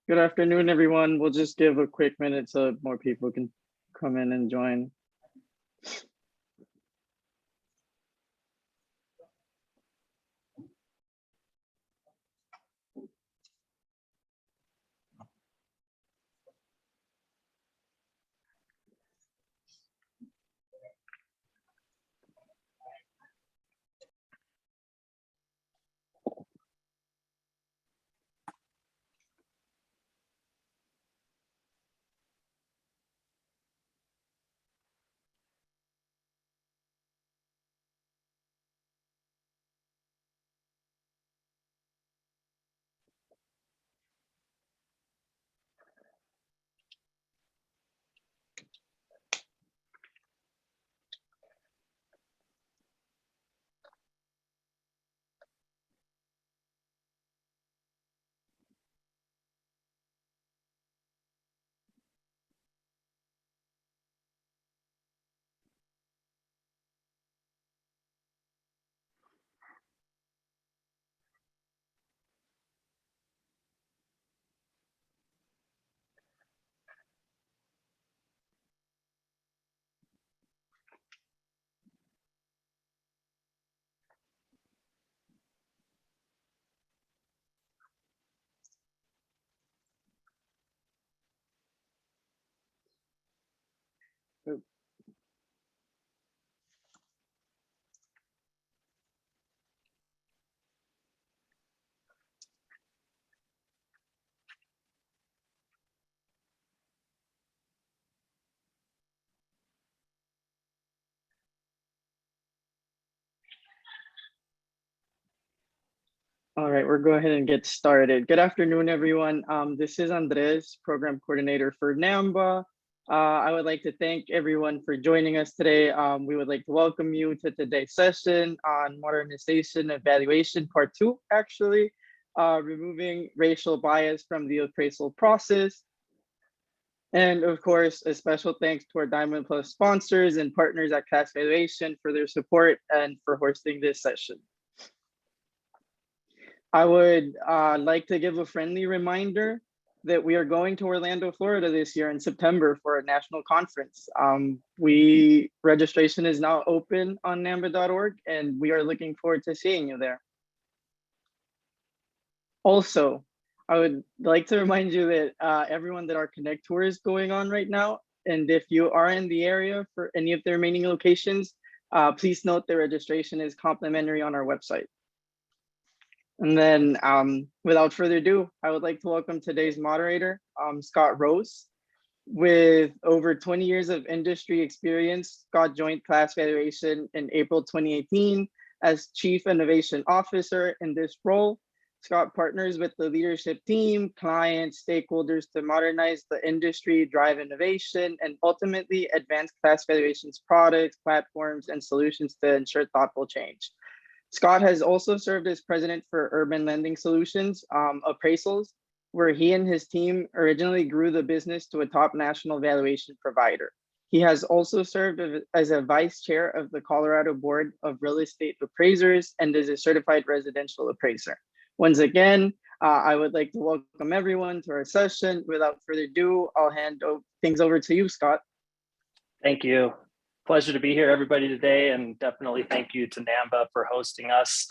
Good afternoon, everyone. We'll just give a quick minute so more people can come in and join. All right, we'll go ahead and get started. Good afternoon, everyone. This is Andres, Program Coordinator for NAMBA. I would like to thank everyone for joining us today. We would like to welcome you to today's session on Modernization Evaluation Part 2, actually, removing racial bias from the appraisal process. And of course, a special thanks to our Diamond Plus sponsors and partners at Class Valuation for their support and for hosting this session. I would like to give a friendly reminder that we are going to Orlando, Florida this year in September for a national conference. Registration is now open on namba.org and we are looking forward to seeing you there. Also, I would like to remind you that everyone that our Connect tour is going on right now, and if you are in the area for any of the remaining locations, please note the registration is complimentary on our website. And then without further ado, I would like to welcome today's moderator, Scott Rose. With over 20 years of industry experience, Scott joined Class Valuation in April 2018 as Chief Innovation Officer. In this role, Scott partners with the leadership team, clients, stakeholders to modernize the industry, drive innovation, and ultimately advance Class Valuation's products, platforms, and solutions to ensure thoughtful change. Scott has also served as president for Urban Lending Solutions, Appraisals, where he and his team originally grew the business to a top national valuation provider. He has also served as a vice chair of the Colorado Board of Real Estate Appraisers and is a certified residential appraiser. Once again, I would like to welcome everyone to our session. Without further ado, I'll hand things over to you, Scott. Thank you. Pleasure to be here, everybody, today, and definitely thank you to NAMBA for hosting us.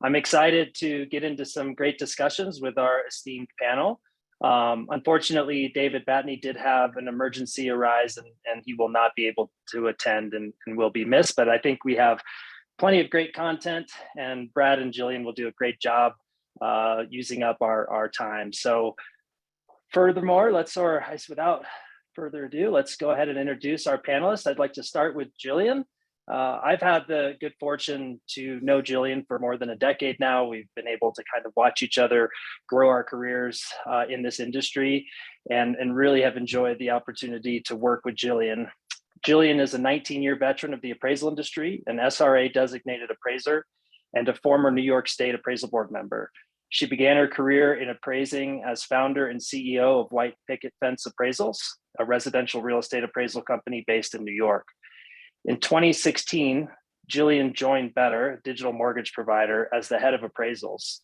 I'm excited to get into some great discussions with our esteemed panel. Unfortunately, David Batney did have an emergency arise and he will not be able to attend and will be missed, but I think we have plenty of great content and Brad and Jillian will do a great job using up our time. So furthermore, without further ado, let's go ahead and introduce our panelists. I'd like to start with Jillian. I've had the good fortune to know Jillian for more than a decade now. We've been able to kind of watch each other grow our careers in this industry and really have enjoyed the opportunity to work with Jillian. Jillian is a 19-year veteran of the appraisal industry, an SRA designated appraiser, and a former New York State Appraisal Board member. She began her career in appraising as founder and CEO of White Picket Fence Appraisals, a residential real estate appraisal company based in New York. In 2016, Jillian joined Better, a digital mortgage provider, as the head of appraisals.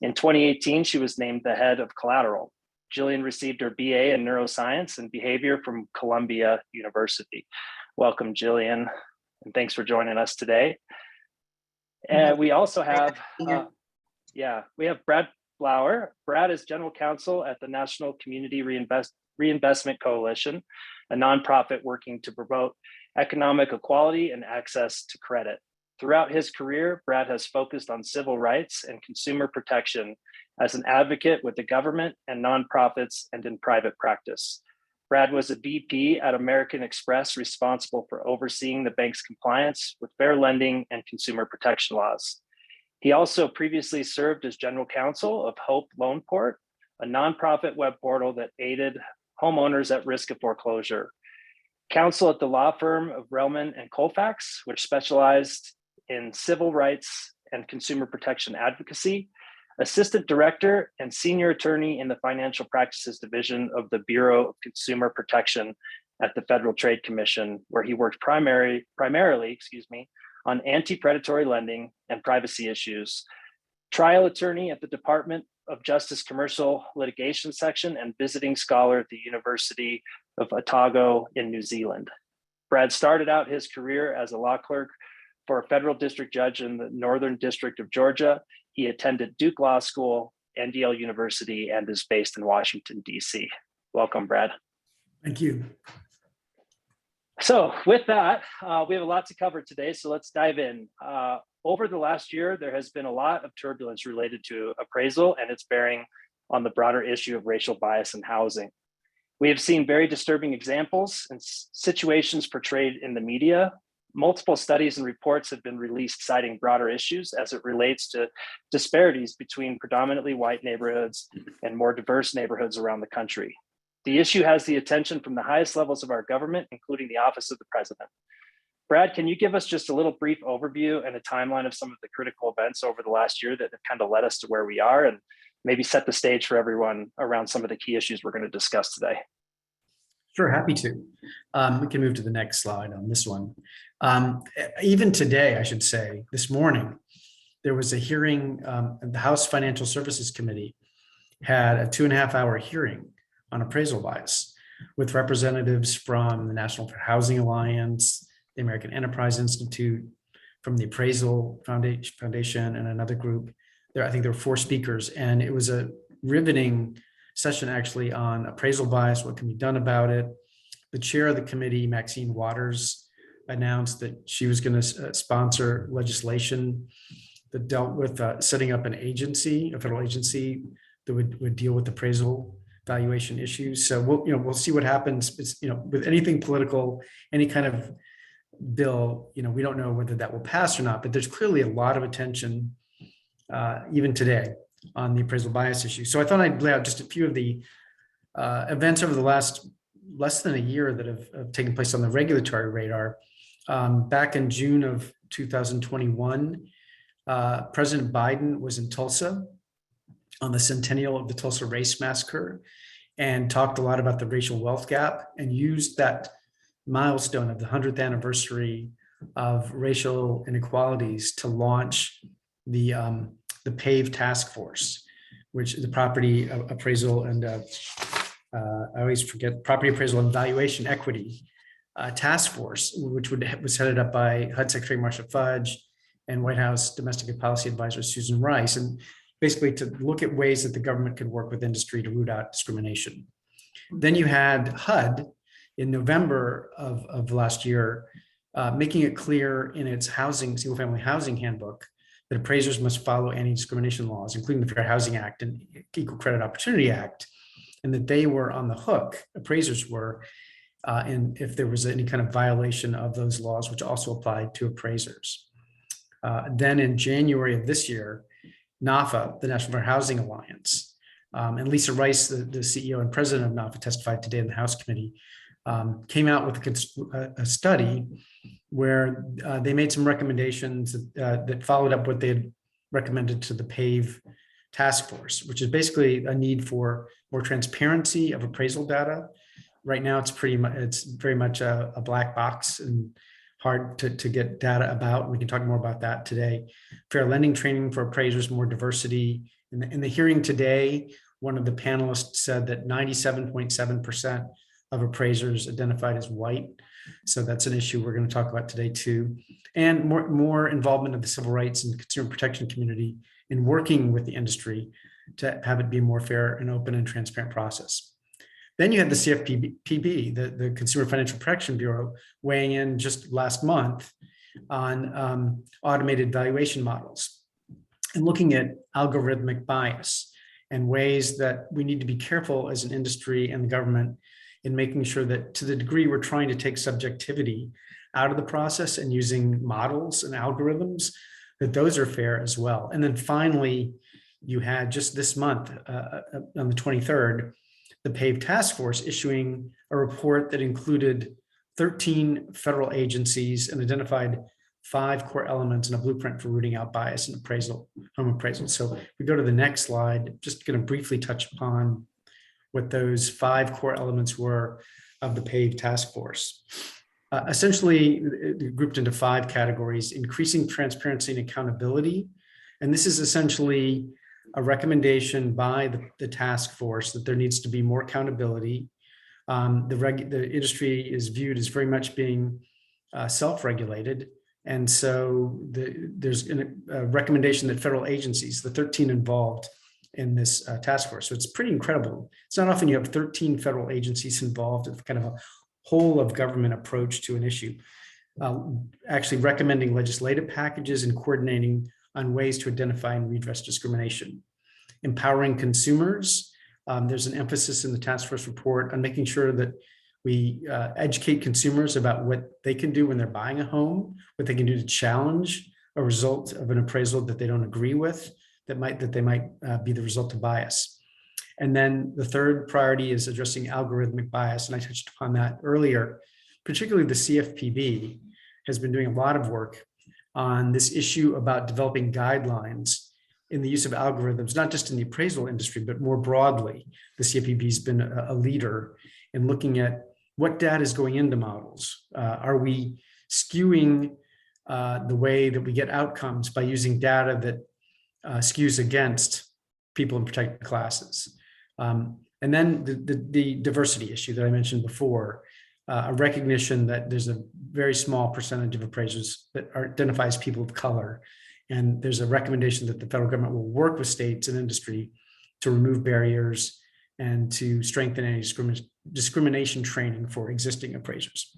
In 2018, she was named the head of collateral. Jillian received her BA in Neuroscience and Behavior from Columbia University. Welcome, Jillian, and thanks for joining us today. And we also have, we have Brad Flower. Brad is General Counsel at the National Community Reinvestment Coalition, a nonprofit working to promote economic equality and access to credit. Throughout his career, Brad has focused on civil rights and consumer protection as an advocate with the government and nonprofits and in private practice. Brad was a VP at American Express responsible for overseeing the bank's compliance with fair lending and consumer protection laws. He also previously served as general counsel of Hope Loan Port, a nonprofit web portal that aided homeowners at risk of foreclosure. Counsel at the law firm of Relman and Colfax, which specialized in civil rights and consumer protection advocacy, assistant director and senior attorney in the financial practices division of the Bureau of Consumer Protection at the Federal Trade Commission, where he worked primarily, on anti-predatory lending and privacy issues. Trial attorney at the Department of Justice Commercial Litigation Section and visiting scholar at the University of Otago in New Zealand. Brad started out his career as a law clerk for a federal district judge in the Northern District of Georgia. He attended Duke Law School, NDL University, and is based in Washington, DC. Welcome, Brad. Thank you. So with that, we have a lot to cover today, so let's dive in. Over the last year, there has been a lot of turbulence related to appraisal and its bearing on the broader issue of racial bias in housing. We have seen very disturbing examples and situations portrayed in the media. Multiple studies and reports have been released citing broader issues as it relates to disparities between predominantly white neighborhoods and more diverse neighborhoods around the country. The issue has the attention from the highest levels of our government, including the Office of the President. Brad, can you give us just a little brief overview and a timeline of some of the critical events over the last year that have kind of led us to where we are, and maybe set the stage for everyone around some of the key issues we're going to discuss today? Sure, happy to. We can move to the next slide on this one. Even today, I should say, this morning, there was a hearing. The House Financial Services Committee had a 2.5-hour hearing on appraisal bias with representatives from the National Fair Housing Alliance, the American Enterprise Institute, from the Appraisal Foundation, and another group. I think there were 4 speakers, and it was a riveting session actually on appraisal bias, what can be done about it. The chair of the committee, Maxine Waters, announced that she was going to sponsor legislation that dealt with setting up an agency, a federal agency that would deal with appraisal valuation issues. So we'll see what happens. It's, with anything political, any kind of bill, we don't know whether that will pass or not, but there's clearly a lot of attention even today on the appraisal bias issue. So I thought I'd lay out just a few of the events over the last less than a year that have taken place on the regulatory radar. Back in June of 2021, President Biden was in Tulsa on the centennial of the Tulsa Race Massacre and talked a lot about the racial wealth gap and used that milestone of the 100th anniversary of racial inequalities to launch the PAVE task force, which is the property appraisal and I always forget, property appraisal and valuation equity task force, which was headed up by HUD Secretary Marcia Fudge and White House Domestic Policy Advisor Susan Rice, and basically to look at ways that the government could work with industry to root out discrimination. Then you had HUD in November of last year, making it clear in its single-family housing handbook that appraisers must follow anti-discrimination laws, including the Fair Housing Act and Equal Credit Opportunity Act, and that they were on the hook, appraisers were, and if there was any kind of violation of those laws, which also applied to appraisers. Then in January of this year, NAFA, the National Fair Housing Alliance, and Lisa Rice, the CEO and president of NAFA, testified today in the House Committee, came out with a study where they made some recommendations that followed up what they had recommended to the PAVE task force, which is basically a need for more transparency of appraisal data. Right now, it's very much a black box and hard to get data about. We can talk more about that today. Fair lending training for appraisers, more diversity. In the hearing today, one of the panelists said that 97.7% of appraisers identified as white. So that's an issue we're going to talk about today too. And more involvement of the civil rights and consumer protection community in working with the industry to have it be a more fair and open and transparent process. Then you had the CFPB, the Consumer Financial Protection Bureau, weighing in just last month on automated valuation models and looking at algorithmic bias and ways that we need to be careful as an industry and the government in making sure that, to the degree we're trying to take subjectivity out of the process and using models and algorithms, that those are fair as well. And then finally, you had just this month, on the 23rd, the PAVE task force issuing a report that included 13 federal agencies and identified 5 core elements in a blueprint for rooting out bias in home appraisal. So if we go to the next slide, just going to briefly touch upon what those 5 core elements were of the PAVE task force. Essentially, grouped into 5 categories: increasing transparency and accountability. And this is essentially a recommendation by the task force that there needs to be more accountability. The industry is viewed as very much being self-regulated. And so there's a recommendation that federal agencies, the 13 involved in this task force. So it's pretty incredible. It's not often you have 13 federal agencies involved in kind of a whole of government approach to an issue, actually recommending legislative packages and coordinating on ways to identify and redress discrimination. Empowering consumers. There's an emphasis in the task force report on making sure that we educate consumers about what they can do when they're buying a home, what they can do to challenge a result of an appraisal that they don't agree with, that they might be the result of bias. And then the third priority is addressing algorithmic bias. And I touched upon that earlier. Particularly the CFPB has been doing a lot of work on this issue about developing guidelines in the use of algorithms, not just in the appraisal industry, but more broadly. The CFPB has been a leader in looking at what data is going into models. Are we skewing the way that we get outcomes by using data that skews against people in protected classes? And then the diversity issue that I mentioned before, a recognition that there's a very small percentage of appraisers that identifies people of color. And there's a recommendation that the federal government will work with states and industry to remove barriers and to strengthen any discrimination training for existing appraisers.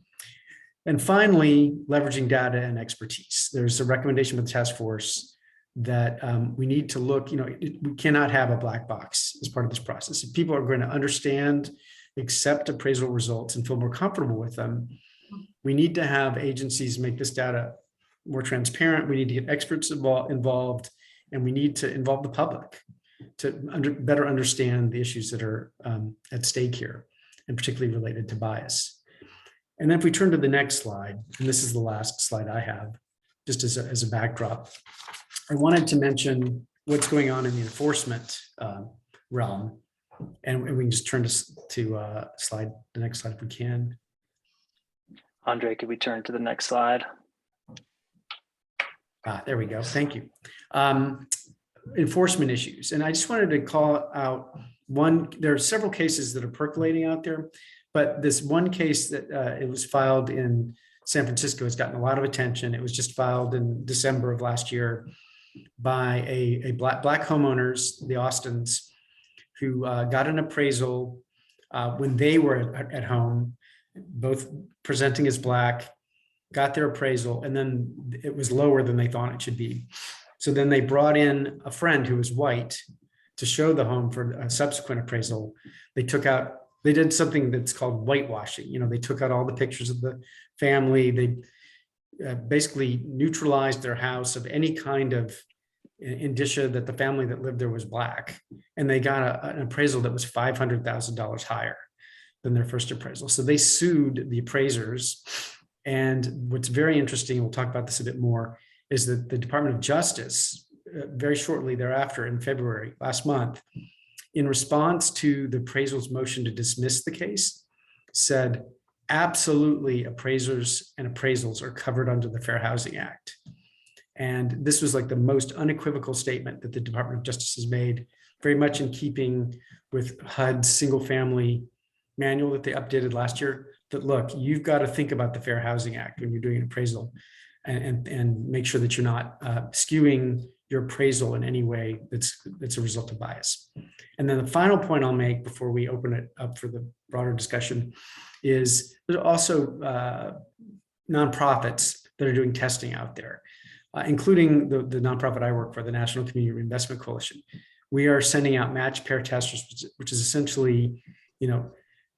And finally, leveraging data and expertise. There's a recommendation from the task force that we need to look, we cannot have a black box as part of this process. If people are going to understand, accept appraisal results and feel more comfortable with them, we need to have agencies make this data more transparent. We need to get experts involved, and we need to involve the public to better understand the issues that are at stake here, and particularly related to bias. And then if we turn to the next slide, and this is the last slide I have, just as a backdrop, I wanted to mention what's going on in the enforcement realm. And we can just turn to the next slide if we can. Andre, could we turn to the next slide? There we go. Thank you. Enforcement issues. And I just wanted to call out there are several cases that are percolating out there, but this one case that it was filed in San Francisco has gotten a lot of attention. It was just filed in December of last year by a black homeowners, the Austins, who got an appraisal when they were at home, both presenting as black, got their appraisal, and then it was lower than they thought it should be. So then they brought in a friend who was white to show the home for a subsequent appraisal. They did something that's called whitewashing. They took out all the pictures of the family. They basically neutralized their house of any kind of indicia that the family that lived there was black. And they got an appraisal that was $500,000 higher than their first appraisal. So they sued the appraisers. And what's very interesting, we'll talk about this a bit more, is that the Department of Justice, very shortly thereafter in February, last month, in response to the appraisal's motion to dismiss the case, said, absolutely, appraisers and appraisals are covered under the Fair Housing Act. And this was like the most unequivocal statement that the Department of Justice has made, very much in keeping with HUD's single family manual that they updated last year, that look, you've got to think about the Fair Housing Act when you're doing an appraisal and make sure that you're not skewing your appraisal in any way that's a result of bias. And then the final point I'll make before we open it up for the broader discussion is there's also nonprofits that are doing testing out there, including the nonprofit I work for, the National Community Reinvestment Coalition. We are sending out matched pair testers, which is essentially,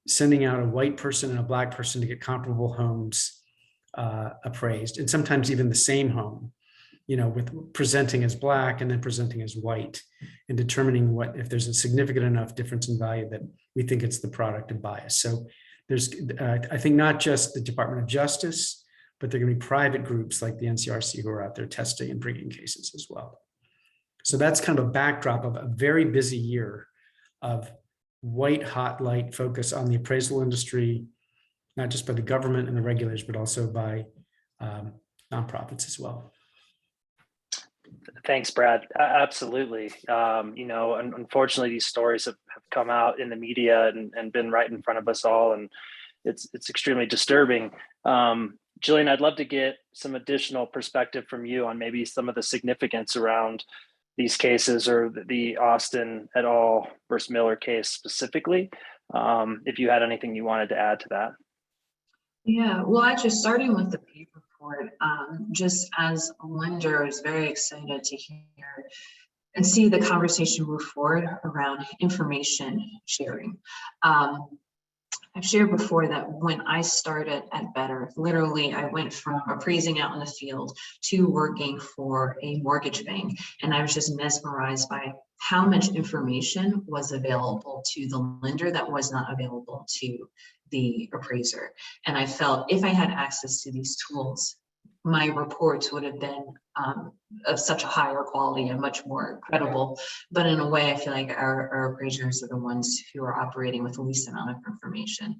sending out a white person and a black person to get comparable homes appraised, and sometimes even the same home, with presenting as black and then presenting as white, and determining if there's a significant enough difference in value that we think it's the product of bias. So there's, I think, not just the Department of Justice, but there are going to be private groups like the NCRC who are out there testing and bringing cases as well. So that's kind of a backdrop of a very busy year of white hot light focus on the appraisal industry, not just by the government and the regulators, but also by nonprofits as well. Thanks, Brad. Absolutely. Unfortunately, these stories have come out in the media and been right in front of us all, and it's extremely disturbing. Jillian, I'd love to get some additional perspective from you on maybe some of the significance around these cases, or the Austin et al. Versus Miller case specifically, if you had anything you wanted to add to that. Yeah, well, actually, starting with the PAPE report, just as a lender, I was very excited to hear and see the conversation move forward around information sharing. I've shared before that when I started at Better, literally I went from appraising out in the field to working for a mortgage bank, and I was just mesmerized by how much information was available to the lender that was not available to the appraiser. And I felt if I had access to these tools, my reports would have been of such a higher quality and much more credible. But in a way, I feel like our appraisers are the ones who are operating with the least amount of information.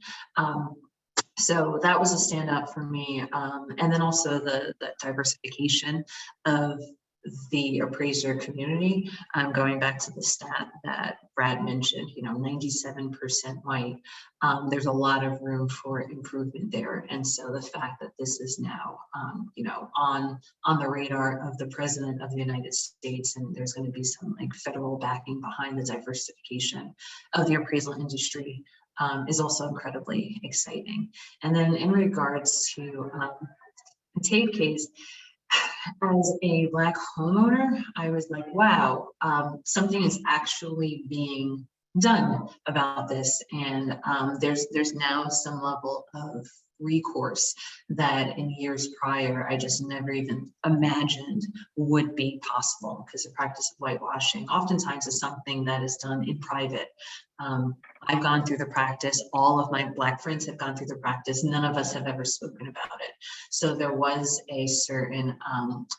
So that was a standout for me. And then also the diversification of the appraiser community. Going back to the stat that Brad mentioned, 97% white. There's a lot of room for improvement there. And so the fact that this is now, on the radar of the President of the United States, and there's going to be some federal backing behind the diversification of the appraisal industry is also incredibly exciting. And then in regards to the TAPE case, as a Black homeowner, I was like, wow, something is actually being done about this. And there's now some level of recourse that in years prior, I just never even imagined would be possible, because the practice of whitewashing oftentimes is something that is done in private. I've gone through the practice. All of my Black friends have gone through the practice. None of us have ever spoken about it. So there was a certain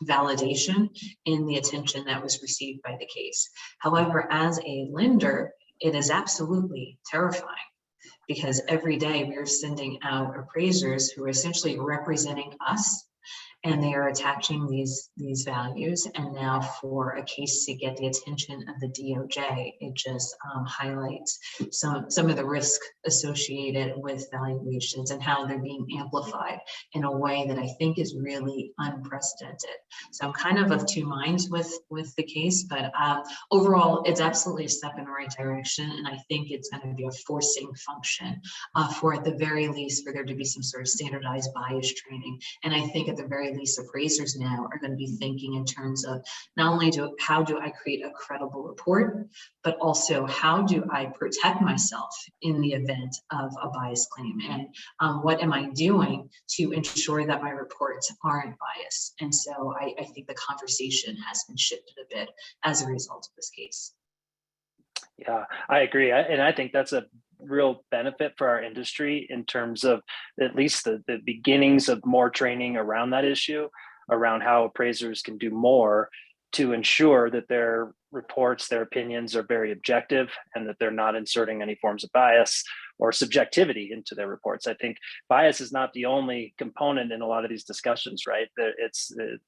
validation in the attention that was received by the case. However, as a lender, it is absolutely terrifying, because every day we are sending out appraisers who are essentially representing us, and they are attaching these values. And now for a case to get the attention of the DOJ, it just highlights some of the risk associated with valuations and how they're being amplified in a way that I think is really unprecedented. So I'm kind of two minds with the case, but overall, it's absolutely a step in the right direction. And I think it's going to be a forcing function for, at the very least, for there to be some sort of standardized bias training. And I think at the very least, appraisers now are going to be thinking in terms of not only how do I create a credible report, but also how do I protect myself in the event of a bias claim, and what am I doing to ensure that my reports aren't biased. And so I think the conversation has been shifted a bit as a result of this case. Yeah, I agree. And I think that's a real benefit for our industry in terms of at least the beginnings of more training around that issue, around how appraisers can do more to ensure that their reports, their opinions are very objective, and that they're not inserting any forms of bias or subjectivity into their reports. I think bias is not the only component in a lot of these discussions, right?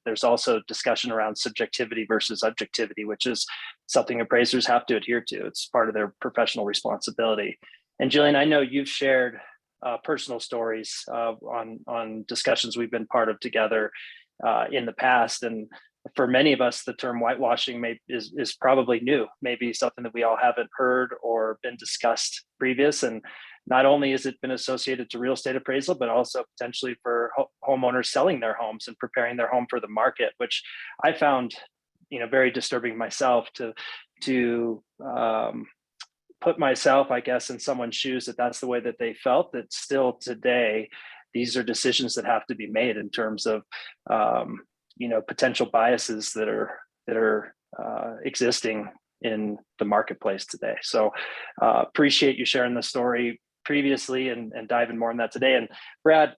There's also discussion around subjectivity versus objectivity, which is something appraisers have to adhere to. It's part of their professional responsibility. And Jillian, I know you've shared personal stories on discussions we've been part of together in the past. And for many of us, the term whitewashing is probably new, maybe something that we all haven't heard or been discussed previous. And not only has it been associated to real estate appraisal, but also potentially for homeowners selling their homes and preparing their home for the market, which I found, very disturbing myself to put myself, I guess, in someone's shoes that that's the way that they felt. That still today, these are decisions that have to be made in terms of potential biases that are existing in the marketplace today. So appreciate you sharing the story previously and diving more on that today. And Brad,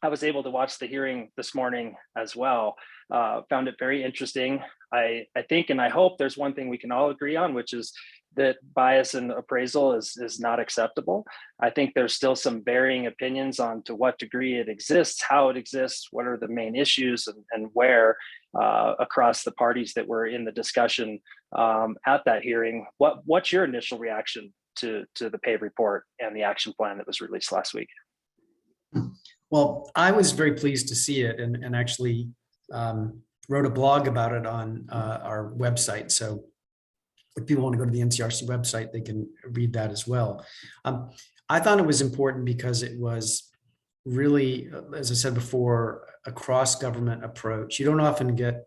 I was able to watch the hearing this morning as well. Found it very interesting. I think and I hope there's one thing we can all agree on, which is that bias in appraisal is not acceptable. I think there's still some varying opinions on to what degree it exists, how it exists, what are the main issues, and where across the parties that were in the discussion at that hearing. What's your initial reaction to the PAVE report and the action plan that was released last week? Well, I was very pleased to see it and actually wrote a blog about it on our website. So if people want to go to the NCRC website, they can read that as well. I thought it was important because it was really, as I said before, a cross-government approach. You don't often get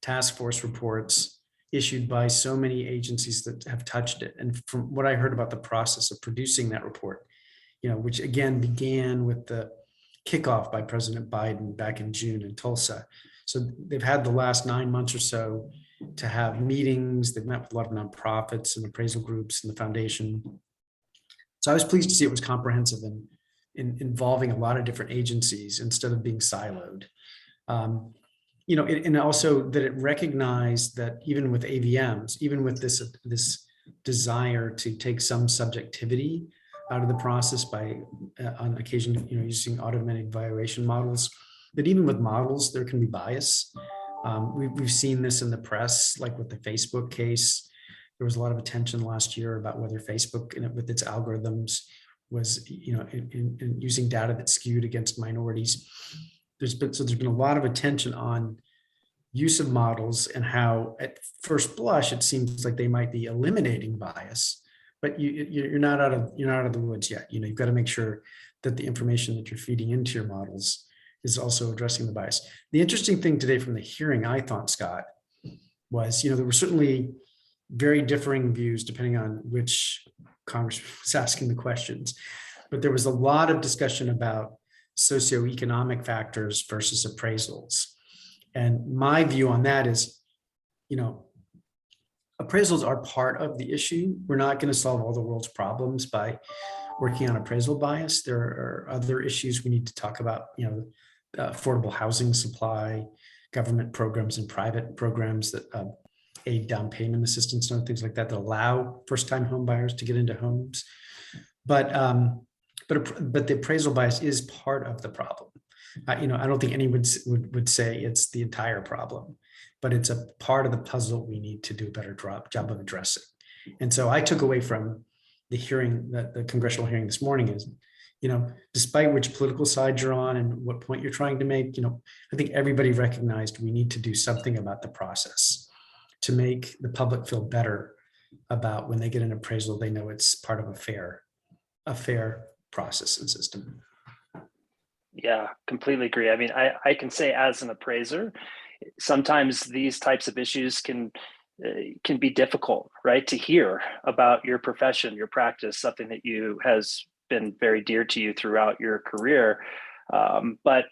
task force reports issued by so many agencies that have touched it. And from what I heard about the process of producing that report, which again began with the kickoff by President Biden back in June in Tulsa. So they've had the last 9 months or so to have meetings. They've met with a lot of nonprofits and appraisal groups and the foundation. So I was pleased to see it was comprehensive and involving a lot of different agencies instead of being siloed. And also that it recognized that even with AVMs, even with this desire to take some subjectivity out of the process by on occasion, using automated valuation models, that even with models, there can be bias. We've seen this in the press, like with the Facebook case. There was a lot of attention last year about whether Facebook, with its algorithms, was in using data that skewed against minorities. There's been a lot of attention on use of models and how, at first blush, it seems like they might be eliminating bias, but you're not out of the woods yet. You've got to make sure that the information that you're feeding into your models is also addressing the bias. The interesting thing today from the hearing, I thought, Scott, was, there were certainly very differing views depending on which Congress was asking the questions, but there was a lot of discussion about socioeconomic factors versus appraisals. And my view on that is, appraisals are part of the issue. We're not going to solve all the world's problems by working on appraisal bias. There are other issues we need to talk about, affordable housing supply, government programs and private programs that aid down payment assistance and things like that allow first-time home buyers to get into homes. But the appraisal bias is part of the problem. I don't think anyone would say it's the entire problem, but it's a part of the puzzle we need to do a better job of addressing. And so I took away from the hearing, the congressional hearing this morning, is, despite which political side you're on and what point you're trying to make, I think everybody recognized we need to do something about the process to make the public feel better about when they get an appraisal, they know it's part of a fair process and system. Yeah, completely agree. I mean, I can say as an appraiser, sometimes these types of issues can be difficult, right? To hear about your profession, your practice, something that has been very dear to you throughout your career. But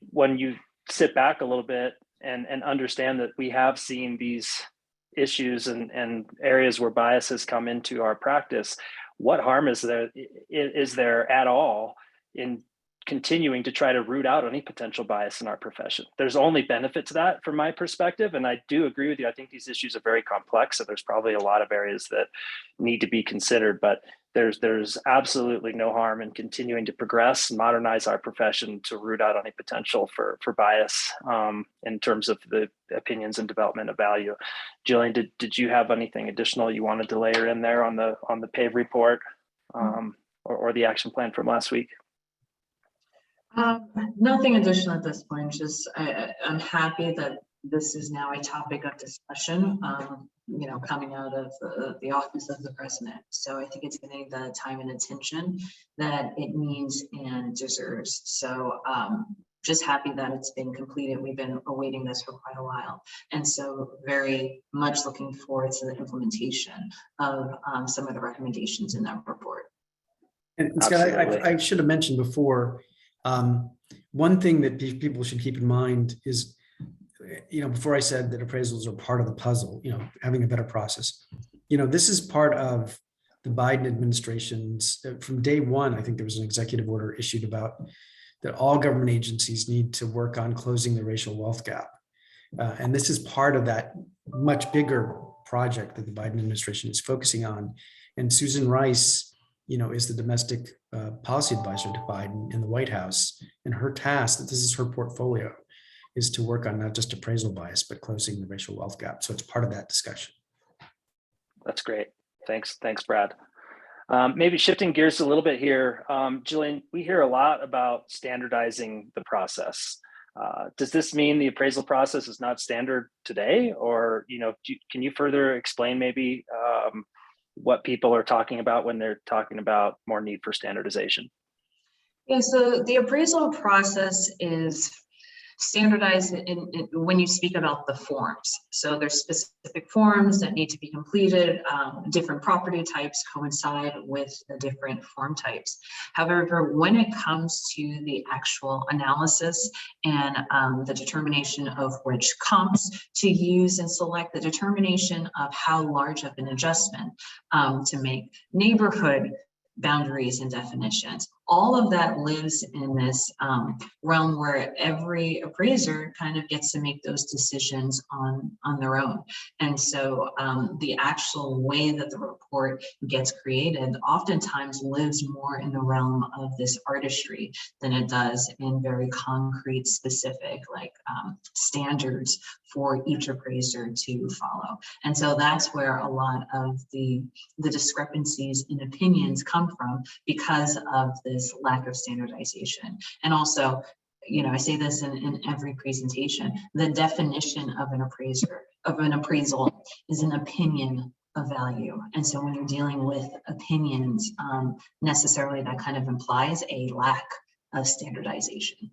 when you sit back a little bit and understand that we have seen these issues and areas where bias has come into our practice, what harm is there at all in continuing to try to root out any potential bias in our profession? There's only benefit to that from my perspective. And I do agree with you. I think these issues are very complex. So there's probably a lot of areas that need to be considered, but there's absolutely no harm in continuing to progress and modernize our profession to root out any potential for bias in terms of the opinions and development of value. Jillian, did you have anything additional you wanted to layer in there on the PAVE report or the action plan from last week? Nothing additional at this point. Just I'm happy that this is now a topic of discussion, coming out of the office of the president. So I think it's getting the time and attention that it needs and deserves. So just happy that it's been completed. We've been awaiting this for quite a while. And so very much looking forward to the implementation of some of the recommendations in that report. And Scott, I should have mentioned before, one thing that people should keep in mind is, before I said that appraisals are part of the puzzle, having a better process, this is part of the Biden administration's, from day one, I think there was an executive order issued about that all government agencies need to work on closing the racial wealth gap. And this is part of that much bigger project that the Biden administration is focusing on. And Susan Rice, is the domestic policy advisor to Biden in the White House. And her task, that this is her portfolio, is to work on not just appraisal bias, but closing the racial wealth gap. So it's part of that discussion. That's great. Thanks, Brad. Maybe shifting gears a little bit here. Jillian, we hear a lot about standardizing the process. Does this mean the appraisal process is not standard today? Or, can you further explain maybe what people are talking about when they're talking about more need for standardization? Yeah, so the appraisal process is standardized when you speak about the forms. So there's specific forms that need to be completed. Different property types coincide with the different form types. However, when it comes to the actual analysis and the determination of which comps to use and select, the determination of how large of an adjustment to make, neighborhood boundaries and definitions, all of that lives in this realm where every appraiser kind of gets to make those decisions on their own. And so the actual way that the report gets created oftentimes lives more in the realm of this artistry than it does in very concrete, specific, like standards for each appraiser to follow. And so that's where a lot of the discrepancies in opinions come from, because of this lack of standardization. And also, I say this in every presentation, the definition of an appraisal is an opinion of value. And so when you're dealing with opinions, necessarily that kind of implies a lack of standardization.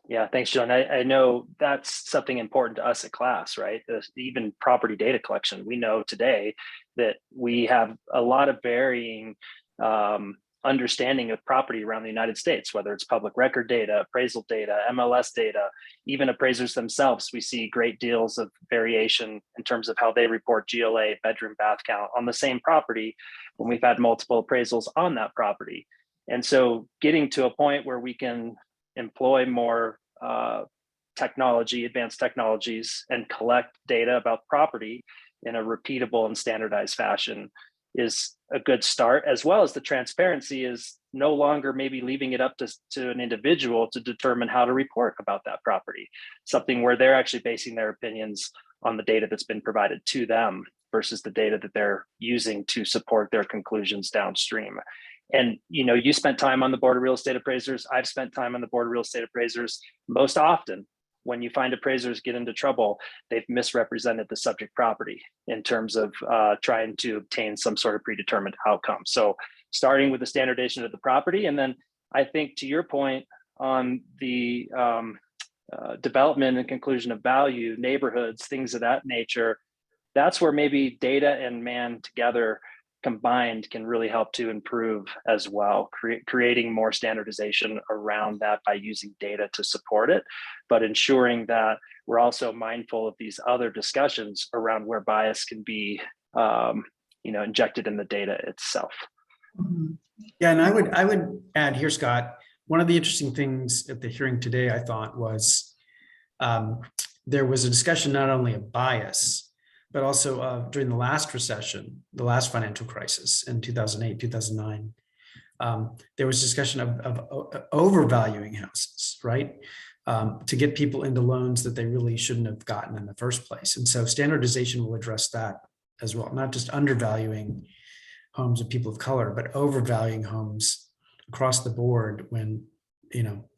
Yeah, thanks, John. I know that's something important to us at class, right? Even property data collection. We know today that we have a lot of varying understanding of property around the United States, whether it's public record data, appraisal data, MLS data, even appraisers themselves. We see great deals of variation in terms of how they report GLA, bedroom, bath count on the same property when we've had multiple appraisals on that property. And so getting to a point where we can employ more advanced technologies and collect data about property in a repeatable and standardized fashion is a good start, as well as the transparency is no longer maybe leaving it up to an individual to determine how to report about that property, something where they're actually basing their opinions on the data that's been provided to them versus the data that they're using to support their conclusions downstream. And you spent time on the Board of Real Estate Appraisers. I've spent time on the Board of Real Estate Appraisers. Most often, when you find appraisers get into trouble, they've misrepresented the subject property in terms of trying to obtain some sort of predetermined outcome. So starting with the standardization of the property, and then I think to your point on the development and conclusion of value, neighborhoods, things of that nature, that's where maybe data and man together combined can really help to improve as well, creating more standardization around that by using data to support it, but ensuring that we're also mindful of these other discussions around where bias can be injected in the data itself. Yeah, and I would add here, Scott, one of the interesting things at the hearing today, I thought, was there was a discussion not only of bias, but also during the last recession, the last financial crisis in 2008, 2009, there was discussion of overvaluing houses, right? To get people into loans that they really shouldn't have gotten in the first place. And so standardization will address that as well, not just undervaluing homes of people of color, but overvaluing homes across the board when,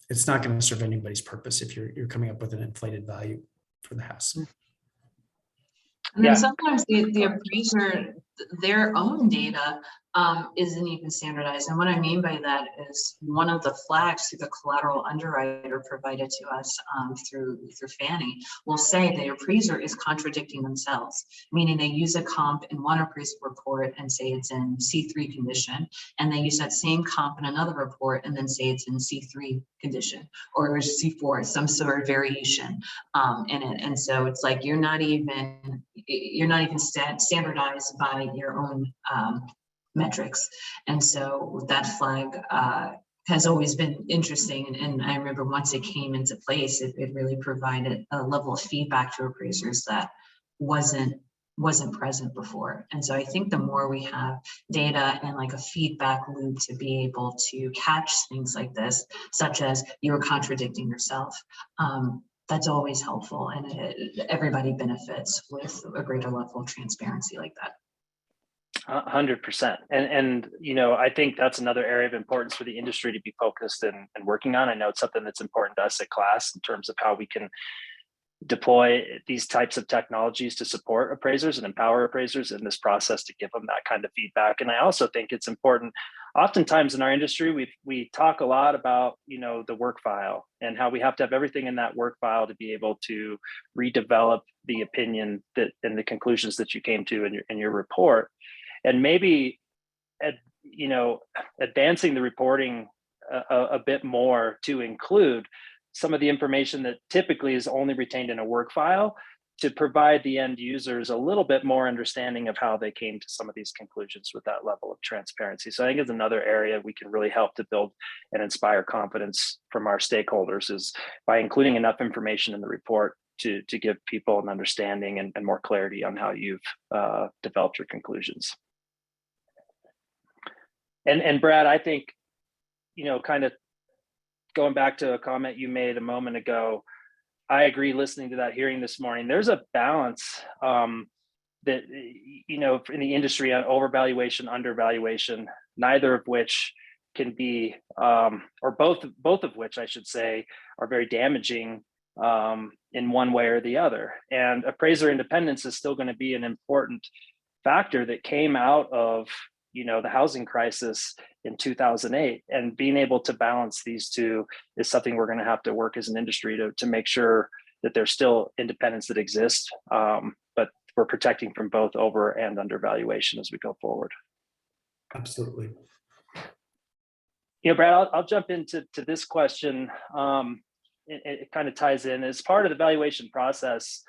it's not going to serve anybody's purpose if you're coming up with an inflated value for the house. And then sometimes the appraiser, their own data isn't even standardized. And what I mean by that is one of the flags through the collateral underwriter provided to us through Fannie will say the appraiser is contradicting themselves, meaning they use a comp in one appraisal report and say it's in C3 condition, and they use that same comp in another report and then say it's in C3 condition or C4, some sort of variation in it. And so it's like you're not even standardized by your own metrics. And so that flag has always been interesting. And I remember once it came into place, it really provided a level of feedback to appraisers that wasn't present before. And so I think the more we have data and like a feedback loop to be able to catch things like this, such as you're contradicting yourself, that's always helpful, and everybody benefits with a greater level of transparency like that. 100%. And I think that's another area of importance for the industry to be focused and working on. I know it's something that's important to us at class in terms of how we can deploy these types of technologies to support appraisers and empower appraisers in this process to give them that kind of feedback. And I also think it's important, oftentimes in our industry, we talk a lot about, the work file and how we have to have everything in that work file to be able to redevelop the opinion that and the conclusions that you came to in your report. And maybe, advancing the reporting a bit more to include some of the information that typically is only retained in a work file to provide the end users a little bit more understanding of how they came to some of these conclusions with that level of transparency. So I think it's another area we can really help to build and inspire confidence from our stakeholders is by including enough information in the report to give people an understanding and more clarity on how you've developed your conclusions. And Brad, I think, kind of going back to a comment you made a moment ago, I agree listening to that hearing this morning, there's a balance that, in the industry on overvaluation, undervaluation, neither of which can be, or both of which I should say, are very damaging in one way or the other. And appraiser independence is still going to be an important factor that came out of the housing crisis in 2008, and being able to balance these two is something we're going to have to work as an industry to make sure that there's still independence that exists, but we're protecting from both over and undervaluation as we go forward. Absolutely. Brad, I'll jump into this question. It kind of ties in as part of the valuation process.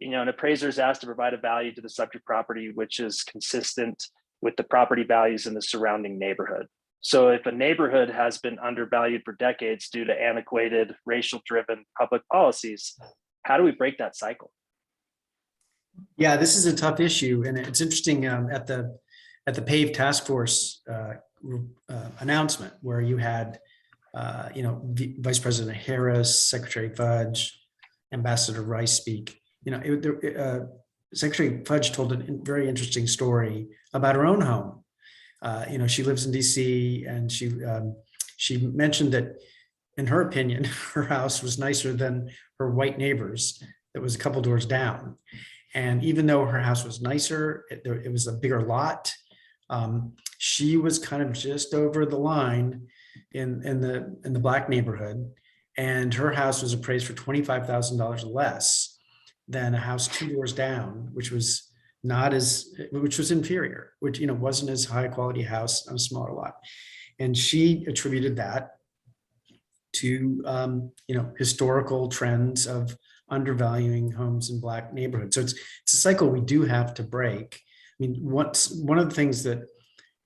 An appraiser is asked to provide a value to the subject property which is consistent with the property values in the surrounding neighborhood. So if a neighborhood has been undervalued for decades due to antiquated, racial-driven public policies, how do we break that cycle? Yeah, this is a tough issue, and it's interesting at the PAVE task force announcement where you had, Vice President Harris, Secretary Fudge, Ambassador Rice speak. Secretary Fudge told a very interesting story about her own home. She lives in DC, and she mentioned that, in her opinion, her house was nicer than her white neighbors that was a couple doors down. And even though her house was nicer, it was a bigger lot. She was kind of just over the line in the Black neighborhood, and her house was appraised for $25,000 less than a house 2 doors down, which was inferior, which wasn't as high quality house on a smaller lot. And she attributed that to historical trends of undervaluing homes in Black neighborhoods. So it's a cycle we do have to break. I mean, one of the things that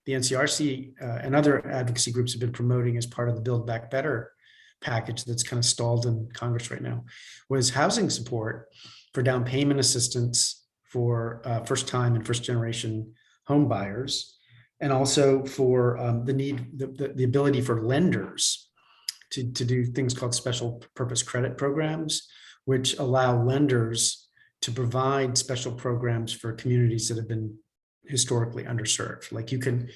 the NCRC and other advocacy groups have been promoting as part of the Build Back Better package that's kind of stalled in Congress right now was housing support for down payment assistance for first-time and first-generation home buyers, and also for the ability for lenders to do things called special purpose credit programs, which allow lenders to provide special programs for communities that have been historically underserved. Like you can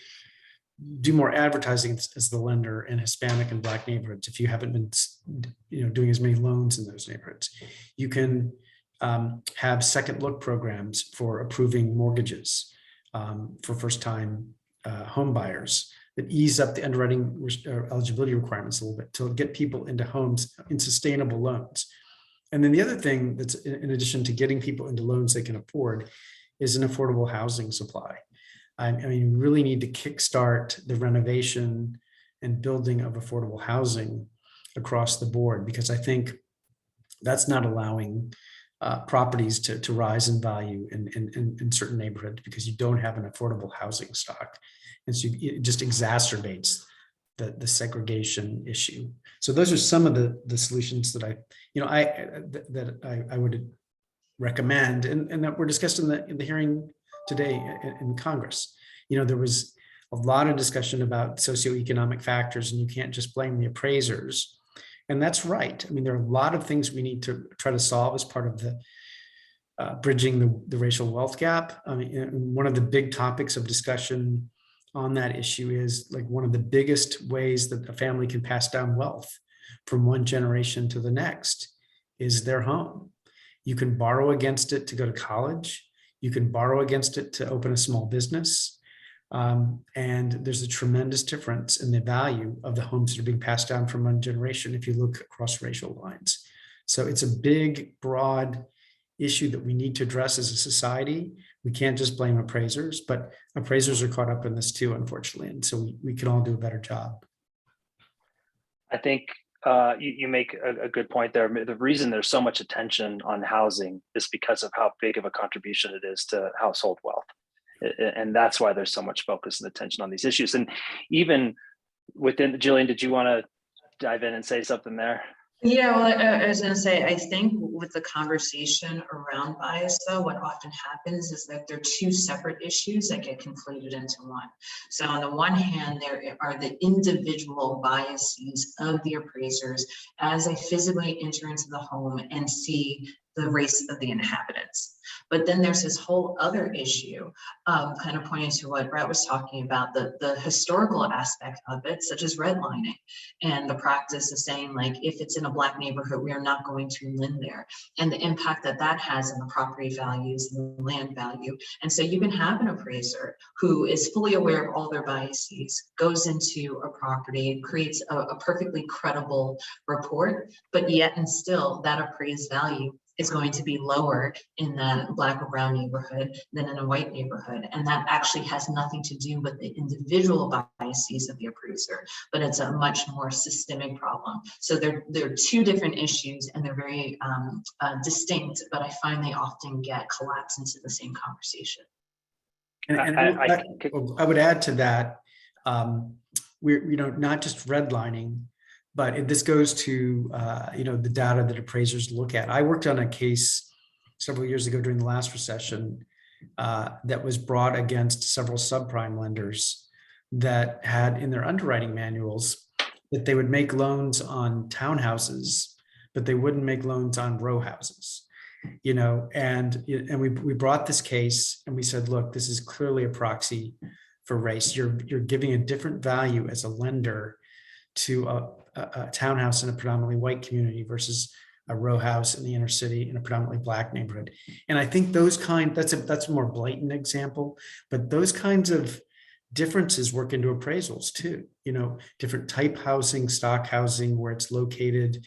do more advertising as the lender in Hispanic and Black neighborhoods if you haven't been doing as many loans in those neighborhoods. You can have second look programs for approving mortgages for first-time home buyers that ease up the underwriting eligibility requirements a little bit to get people into homes in sustainable loans. And then the other thing that's in addition to getting people into loans they can afford is an affordable housing supply. I mean, we really need to kickstart the renovation and building of affordable housing across the board, because I think that's not allowing properties to rise in value in certain neighborhoods because you don't have an affordable housing stock. And so it just exacerbates the segregation issue. So those are some of the solutions that I would recommend and that were discussed in the hearing today in Congress. There was a lot of discussion about socioeconomic factors, and you can't just blame the appraisers. And that's right. I mean, there are a lot of things we need to try to solve as part of the bridging the racial wealth gap. I mean, one of the big topics of discussion on that issue is like one of the biggest ways that a family can pass down wealth from one generation to the next is their home. You can borrow against it to go to college. You can borrow against it to open a small business. And there's a tremendous difference in the value of the homes that are being passed down from one generation if you look across racial lines. So it's a big, broad issue that we need to address as a society. We can't just blame appraisers, but appraisers are caught up in this too, unfortunately. And so we can all do a better job. I think you make a good point there. The reason there's so much attention on housing is because of how big of a contribution it is to household wealth. And that's why there's so much focus and attention on these issues. And even within, Jillian, did you want to dive in and say something there? Yeah, well, I was going to say, I think with the conversation around bias, though, what often happens is that they're two separate issues that get conflated into one. So on the one hand, there are the individual biases of the appraisers as they physically enter into the home and see the race of the inhabitants. But then there's this whole other issue, kind of pointing to what Brett was talking about, the historical aspect of it, such as redlining, and the practice of saying, like, if it's in a Black neighborhood, we are not going to lend there, and the impact that that has on the property values and the land value. And so you can have an appraiser who is fully aware of all their biases, goes into a property, creates a perfectly credible report, but yet and still that appraised value is going to be lower in the Black or brown neighborhood than in a white neighborhood. And that actually has nothing to do with the individual biases of the appraiser, but it's a much more systemic problem. So they're two different issues, and they're very distinct, but I find they often get collapsed into the same conversation. And I would add to that, we're not just redlining, but this goes to the data that appraisers look at. I worked on a case several years ago during the last recession that was brought against several subprime lenders that had in their underwriting manuals that they would make loans on townhouses, but they wouldn't make loans on row houses. And we brought this case and we said, look, this is clearly a proxy for race. You're giving a different value as a lender to a townhouse in a predominantly white community versus a row house in the inner city in a predominantly Black neighborhood. And I think that's a more blatant example, but those kinds of differences work into appraisals too. Different type housing, stock housing, where it's located.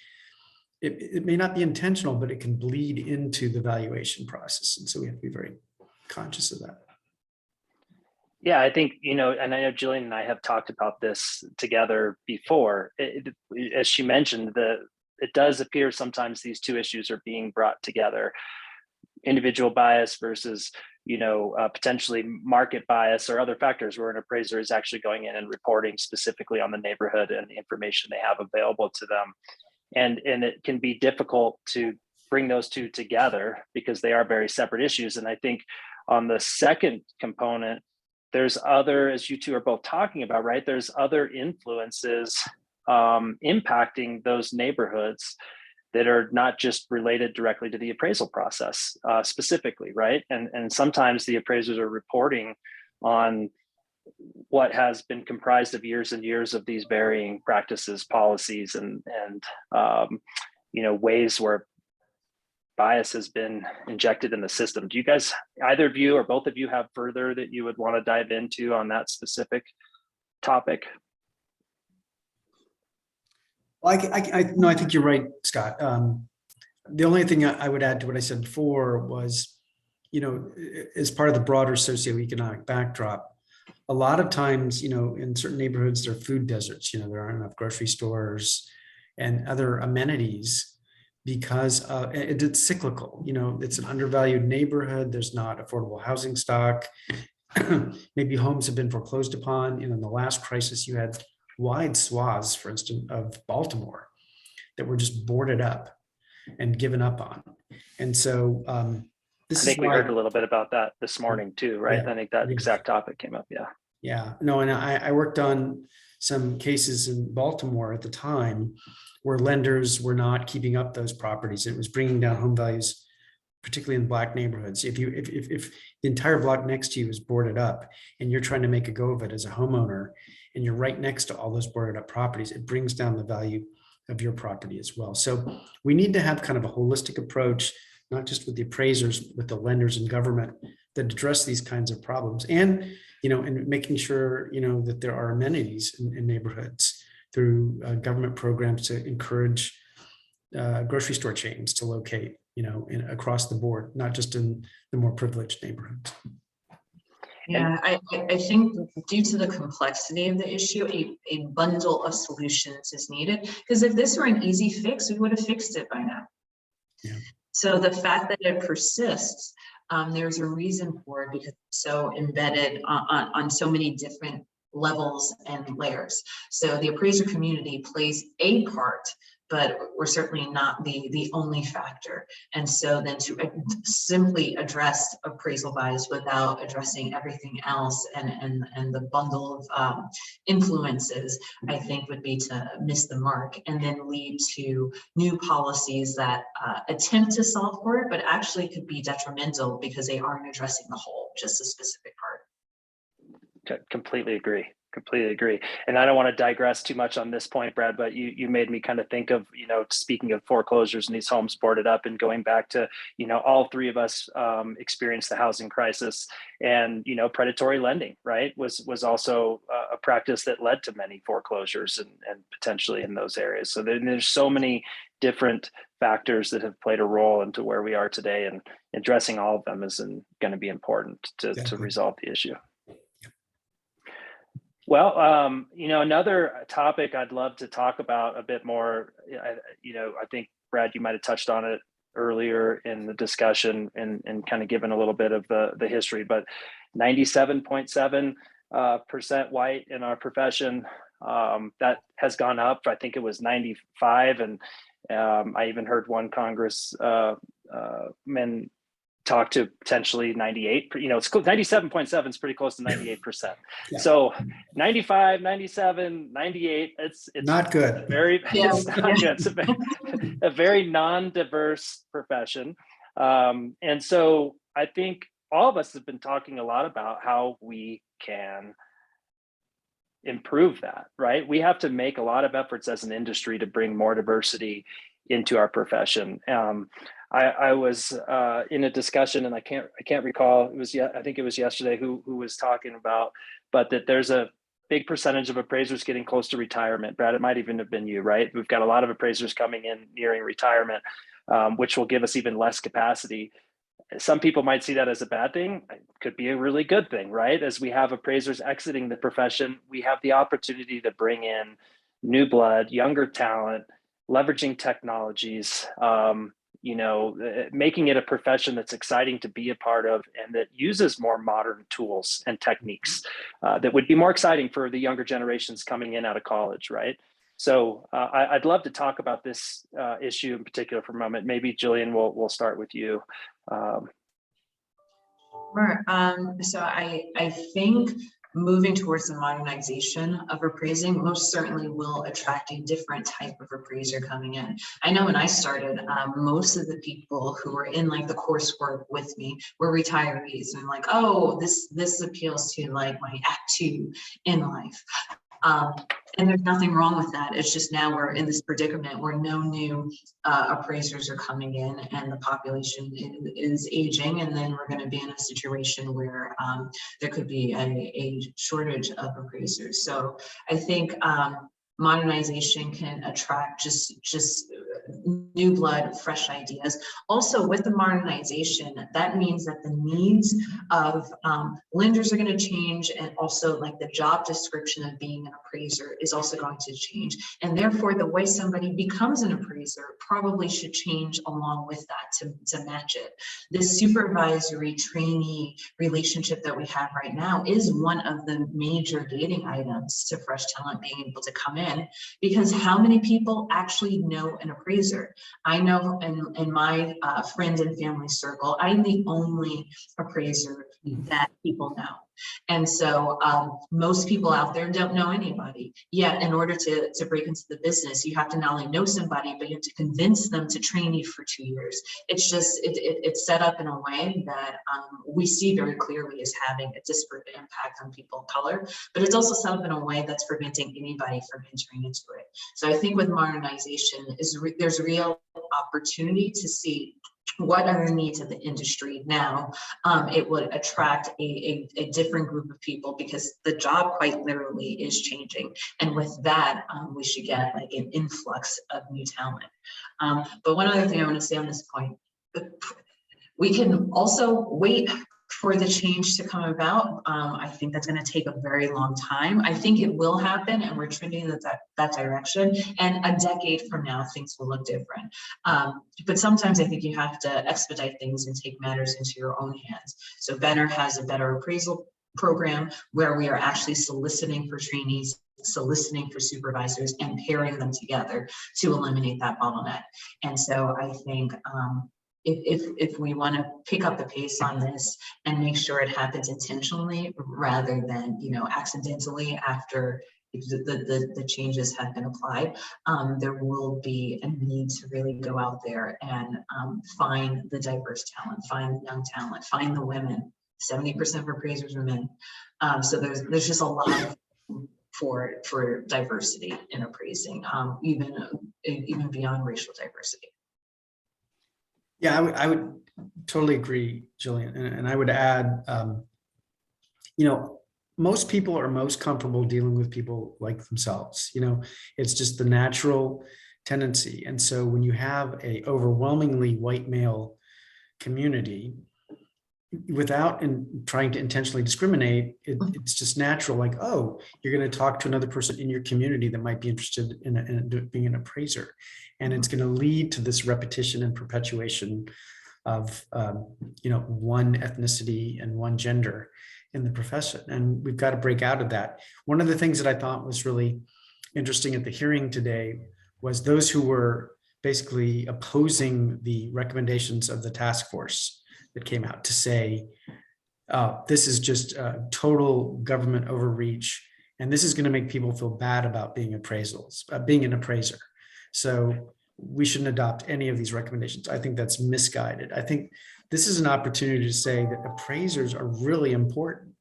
It may not be intentional, but it can bleed into the valuation process. And so we have to be very conscious of that. Yeah, I think, and I know Jillian and I have talked about this together before. As she mentioned, it does appear sometimes these two issues are being brought together. Individual bias versus, potentially market bias or other factors where an appraiser is actually going in and reporting specifically on the neighborhood and the information they have available to them. And it can be difficult to bring those two together because they are very separate issues. And I think on the second component, there's other, as you two are both talking about, right? There's other influences impacting those neighborhoods that are not just related directly to the appraisal process specifically, right? And sometimes the appraisers are reporting on what has been comprised of years and years of these varying practices, policies, and ways where bias has been injected in the system. Do you guys, either of you or both of you, have further that you would want to dive into on that specific topic? Well, no, I think you're right, Scott. The only thing I would add to what I said before was, as part of the broader socioeconomic backdrop, a lot of times, in certain neighborhoods, there are food deserts. There aren't enough grocery stores and other amenities because it's cyclical. It's an undervalued neighborhood. There's not affordable housing stock. Maybe homes have been foreclosed upon. In the last crisis, you had wide swaths, for instance, of Baltimore that were just boarded up and given up on. And so I think we heard a little bit about that this morning too, right? Yeah, I think that exact topic came up. Yeah. Yeah. No, and I worked on some cases in Baltimore at the time where lenders were not keeping up those properties. It was bringing down home values, particularly in Black neighborhoods. If the entire block next to you is boarded up and you're trying to make a go of it as a homeowner, and you're right next to all those boarded up properties, it brings down the value of your property as well. So we need to have kind of a holistic approach, not just with the appraisers, with the lenders and government that address these kinds of problems, and and making sure that there are amenities in neighborhoods through government programs to encourage grocery store chains to locate across the board, not just in the more privileged neighborhoods. Yeah, I think due to the complexity of the issue, a bundle of solutions is needed. Because if this were an easy fix, we would have fixed it by now. Yeah. So the fact that it persists, there's a reason for it because it's so embedded on so many different levels and layers. So the appraiser community plays a part, but we're certainly not the only factor. And so then to simply address appraisal bias without addressing everything else and the bundle of influences, I think would be to miss the mark and then lead to new policies that attempt to solve for it, but actually could be detrimental because they aren't addressing the whole, just a specific part. Completely agree. And I don't want to digress too much on this point, Brad, but you made me kind of think of, speaking of foreclosures and these homes boarded up and going back to, all three of us experienced the housing crisis, and, predatory lending, right, was also a practice that led to many foreclosures and potentially in those areas. So there's so many different factors that have played a role into where we are today, and addressing all of them is going to be important to resolve the issue. Well, another topic I'd love to talk about a bit more, I think, Brad, you might have touched on it earlier in the discussion and kind of given a little bit of the history, but 97.7% white in our profession, that has gone up. I think it was 95. And I even heard one congressman talk to potentially 98, it's 97.7 is pretty close to 98%. Yeah. So 95, 97, 98, it's not good. It's not good. It's a very non-diverse profession. And so I think all of us have been talking a lot about how we can improve that, right? We have to make a lot of efforts as an industry to bring more diversity into our profession. I was in a discussion, and I can't recall, I think it was yesterday who was talking about, but that there's a big percentage of appraisers getting close to retirement. Brad, it might even have been you, right? We've got a lot of appraisers coming in nearing retirement, which will give us even less capacity. Some people might see that as a bad thing. It could be a really good thing, right? As we have appraisers exiting the profession, we have the opportunity to bring in new blood, younger talent, leveraging technologies, making it a profession that's exciting to be a part of and that uses more modern tools and techniques that would be more exciting for the younger generations coming in out of college, right? So I'd love to talk about this issue in particular for a moment. Maybe Jillian, we'll start with you. Sure. So I think moving towards the modernization of appraising most certainly will attract a different type of appraiser coming in. I know when I started, most of the people who were in like the coursework with me were retirees, and like, oh, this appeals to like my Act 2 in life. And there's nothing wrong with that. It's just now we're in this predicament where no new appraisers are coming in, and the population is aging, and then we're going to be in a situation where there could be a shortage of appraisers. So I think modernization can attract just new blood, fresh ideas. Also, with the modernization, that means that the needs of lenders are going to change, and also like the job description of being an appraiser is also going to change, and therefore the way somebody becomes an appraiser probably should change along with that to match it. This supervisory trainee relationship that we have right now is one of the major gating items to fresh talent being able to come in, because how many people actually know an appraiser? I know in my friend and family circle, I'm the only appraiser that people know. And so most people out there don't know anybody. Yet in order to break into the business, you have to not only know somebody, but you have to convince them to train you for 2 years. It's just, it's set up in a way that we see very clearly as having a disparate impact on people of color, but it's also set up in a way that's preventing anybody from entering into it. So I think with modernization, there's a real opportunity to see what are the needs of the industry now. It would attract a different group of people, because the job quite literally is changing. And with that, we should get like an influx of new talent. But one other thing I want to say on this point, we can also wait for the change to come about. I think that's going to take a very long time. I think it will happen, and we're trending in that direction. And a decade from now, things will look different. But sometimes I think you have to expedite things and take matters into your own hands. So Benner has a better appraisal program where we are actually soliciting for trainees, soliciting for supervisors, and pairing them together to eliminate that bottleneck. And so I think if we want to pick up the pace on this and make sure it happens intentionally rather than, you know, accidentally after the changes have been applied, there will be a need to really go out there and find the diverse talent, find the young talent, find the women. 70% of appraisers are men. So there's just a lot for diversity in appraising, even beyond racial diversity. Yeah, I would totally agree, Jillian. And I would add, you know, most people are most comfortable dealing with people like themselves. You know, it's just the natural tendency. And so when you have a overwhelmingly white male community, without trying to intentionally discriminate, it's just natural. Like, oh, you're going to talk to another person in your community that might be interested in being an appraiser, and it's going to lead to this repetition and perpetuation of you know, one ethnicity and one gender in the profession. And we've got to break out of that. One of the things that I thought was really interesting at the hearing today was those who were basically opposing the recommendations of the task force that came out to say, this is just total government overreach, and this is going to make people feel bad about being being an appraiser. So we shouldn't adopt any of these recommendations. I think that's misguided. I think this is an opportunity to say that appraisers are really important,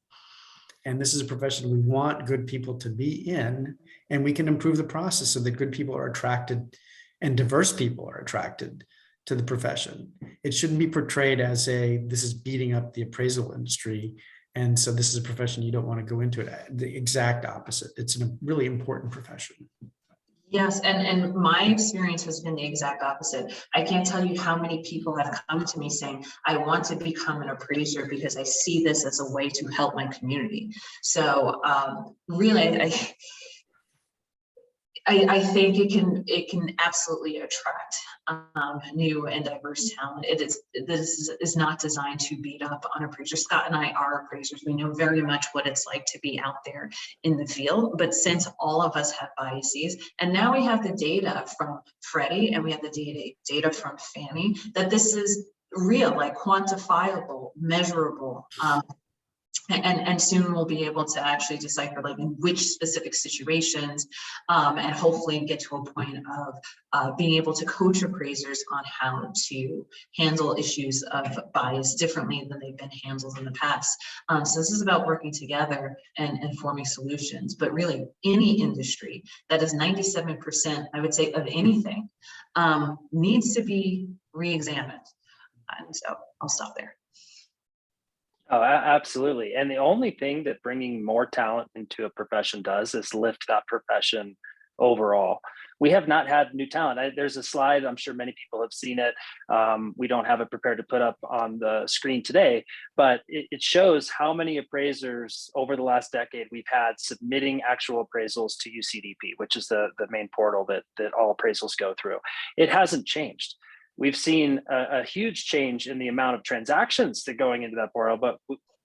and this is a profession we want good people to be in, and we can improve the process so that good people are attracted and diverse people are attracted to the profession. It shouldn't be portrayed as this is beating up the appraisal industry, and so this is a profession you don't want to go into it. The exact opposite. It's a really important profession. Yes, and my experience has been the exact opposite. I can't tell you how many people have come to me saying, I want to become an appraiser because I see this as a way to help my community. So really, I think it can absolutely attract new and diverse talent. This is not designed to beat up on appraisers. Scott and I are appraisers. We know very much what it's like to be out there in the field. But since all of us have biases, and now we have the data from Freddie and we have the data from Fannie, that this is real, like quantifiable, measurable. And soon we'll be able to actually decipher like in which specific situations, and hopefully get to a point of being able to coach appraisers on how to handle issues of bias differently than they've been handled in the past. So this is about working together and forming solutions, but really any industry that is 97%, I would say, of anything needs to be re-examined. And so I'll stop there. Oh, absolutely. And the only thing that bringing more talent into a profession does is lift that profession overall. We have not had new talent. There's a slide, I'm sure many people have seen it. We don't have it prepared to put up on the screen today, but it shows how many appraisers over the last decade we've had submitting actual appraisals to UCDP, which is the main portal that all appraisals go through. It hasn't changed. We've seen a huge change in the amount of transactions that going into that portal, but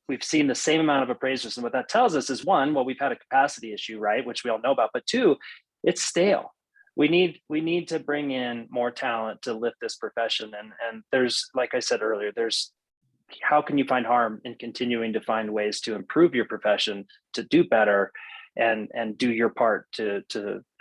we've seen the same amount of appraisers. And what that tells us is, one, well, we've had a capacity issue, right, which we all know about, but two, it's stale. We need to bring in more talent to lift this profession. And there's, like I said earlier, how can you find harm in continuing to find ways to improve your profession, to do better, and do your part to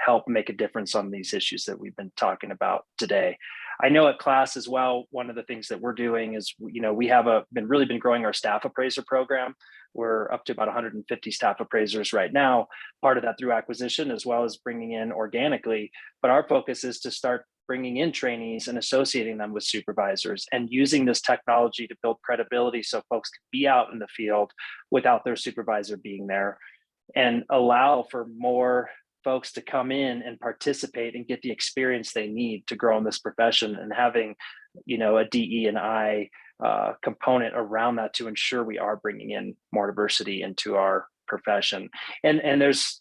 help make a difference on these issues that we've been talking about today. I know at class as well, one of the things that we're doing is, we have really been growing our staff appraiser program. We're up to about 150 staff appraisers right now, part of that through acquisition as well as bringing in organically. But our focus is to start bringing in trainees and associating them with supervisors and using this technology to build credibility so folks can be out in the field without their supervisor being there, and allow for more folks to come in and participate and get the experience they need to grow in this profession, and having, a DE and I component around that to ensure we are bringing in more diversity into our profession. And there's,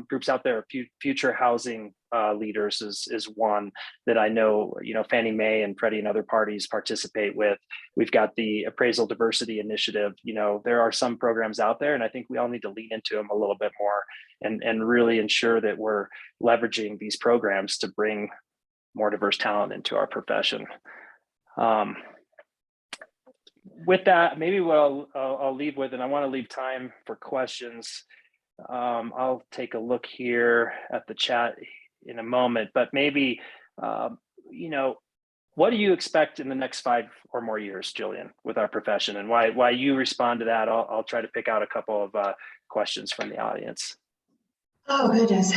groups out there, future housing leaders is one that I know, Fannie Mae and Freddie and other parties participate with. We've got the Appraisal Diversity Initiative. There are some programs out there, and I think we all need to lean into them a little bit more and really ensure that we're leveraging these programs to bring more diverse talent into our profession. With that, maybe what I'll leave with, and I want to leave time for questions. I'll take a look here at the chat in a moment, but maybe, what do you expect in the next 5 or more years, Jillian, with our profession, and why you respond to that? I'll try to pick out a couple of questions from the audience. Oh, goodness.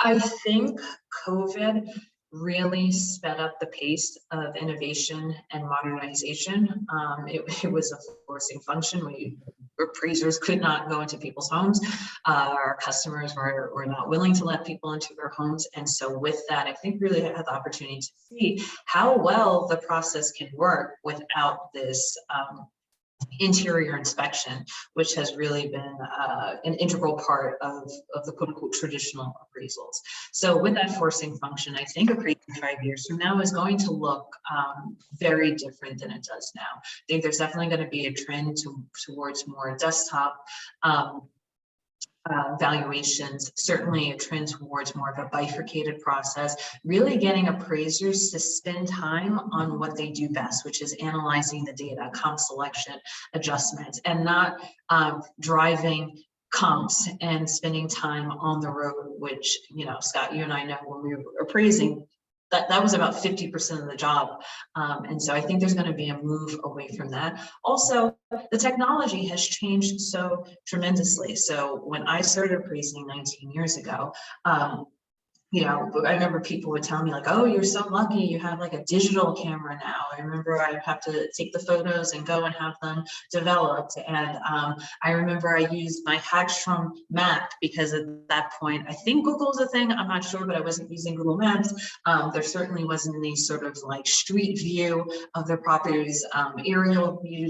I think COVID really sped up the pace of innovation and modernization. It was a forcing function. Appraisers could not go into people's homes. Our customers were not willing to let people into their homes. And so with that, I think really had the opportunity to see how well the process can work without this interior inspection, which has really been an integral part of the quote unquote traditional appraisals. So with that forcing function, I think appraising 5 years from now is going to look very different than it does now. I think there's definitely going to be a trend towards more desktop valuations, certainly a trend towards more of a bifurcated process, really getting appraisers to spend time on what they do best, which is analyzing the data, comp selection, adjustments, and not driving comps and spending time on the road, which, Scott, you and I know when we were appraising, that was about 50% of the job. And so I think there's going to be a move away from that. Also, the technology has changed so tremendously. So when I started appraising 19 years ago, I remember people would tell me like, oh, you're so lucky you have like a digital camera now. I remember I have to take the photos and go and have them developed. And I remember I used my Hagstrom map because at that point, I think Google's a thing, I'm not sure, but I wasn't using Google Maps. There certainly wasn't any sort of like street view of the properties, aerial view,